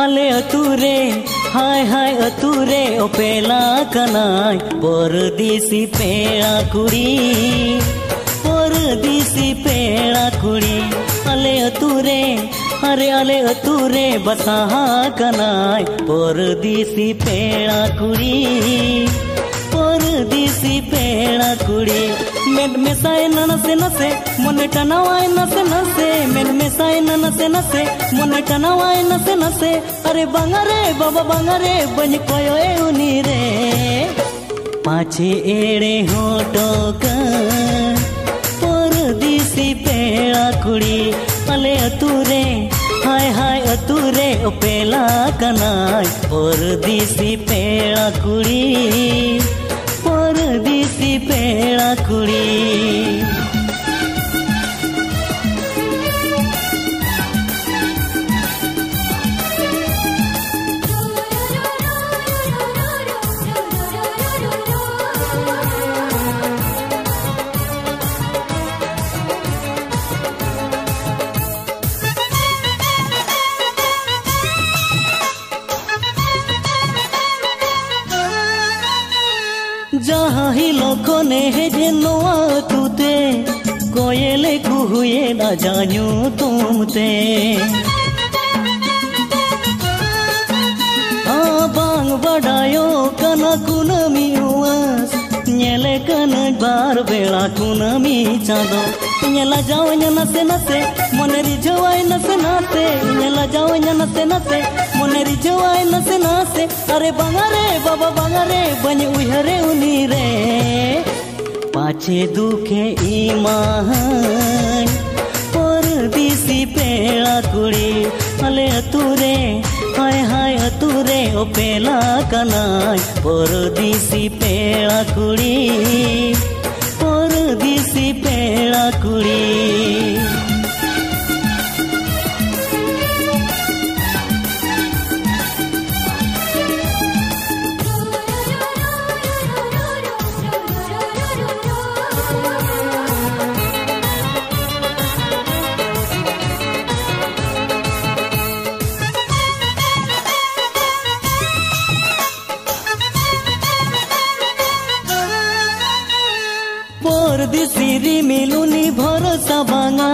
अले अतुरे हाय हाय अतुरे ओपेला कनाय परदेसी पेड़ा कुड़ी परदेसी पेड़ा कुड़ी अले अतुरे अरे अले अतुरे बसाहा कनाय परदेसी पेड़ा कुड़ी परदेसी पेड़ा कुड़ी मेड मेसाए नसे नसे मन टनावाए नसे नसे मेड मेसाए नसे नसे मन टनावाए नसे नसे अरे बंगारे बाबा बंगारे बन कोयो ए उनी रे पाछे एड़े होटो का परदेसी पेड़ा कुड़ी अले अतुरे हाय हाय अतुरे ओपेला कनाय परदेसी पेड़ा कुड़ी परदेसी पेड़ा कुड़ी जहाँ ही लोगों ने है जिन्नों तुते कोयले कुहुए ना जानू तुमते बांग बड़ायो कना कुनमी उआस nyele kana bar bela kunami chado nyela jawanya nase nase moneri jawai nase nase nyela jawanya nase nase moneri jawai nase nase are bangare baba bangare bani uihare unire pache dukhe iman परदेसी पेड़ा कुड़ी अले अतुरे हाय हाय अतुरे ओपेला कनाय परदेसी पेड़ा कुड़ी परदेसी पेड़ा कुड़ी परदेसी रिमिलुनी भरोसा भांगा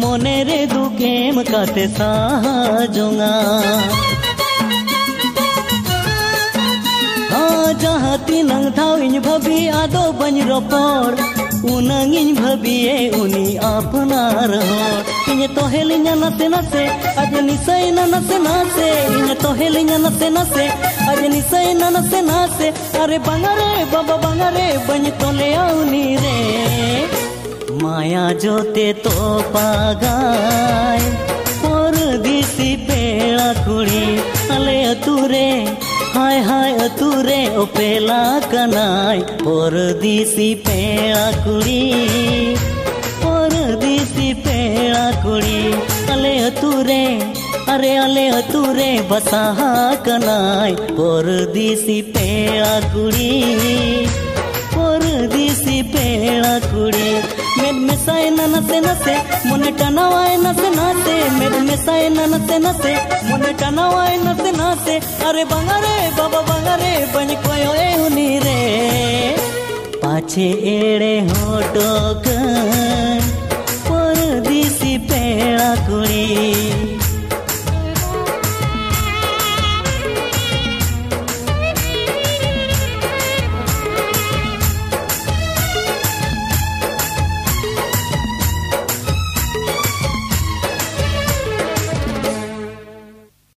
मने रे दुखेम काते साजोंगा जहाँ तीनंग थाविन भभी आदो बन रोपड़ उनंगिन भभिए उनी अपनार हो इन्हें तो हेलिंगा नसे नसे आज निसई नसे नसे इन्हें तो हेलिंगा नसे नसे आज निसई नसे नसे अरे बंगारे बाबा बंगारे बन तो ले आउनी रे माया जोते तो पागाय परदेसी पेड़ा कुड़ी अले अतुरे हाय हाय अतुरे ओपेला कनाय परदेसी पेड़ा कुड़ी परदेसी पेड़ा कुड़ी अले अतुरे अरे अले अतुरे बसाहा कनाय परदेसी पेड़ा कुड़ी परदेसी पेड़ा कुड़ी मेड मेसाए नसे नसे मन टनावाए नसे नसे मेड मेसाए नसे नसे मन टनावाए नसे नसे अरे बंगारे बाबा बंगारे बन कोयो ए उनी रे पाछे एड़े होटो का परदेसी पेड़ा कुड़ी।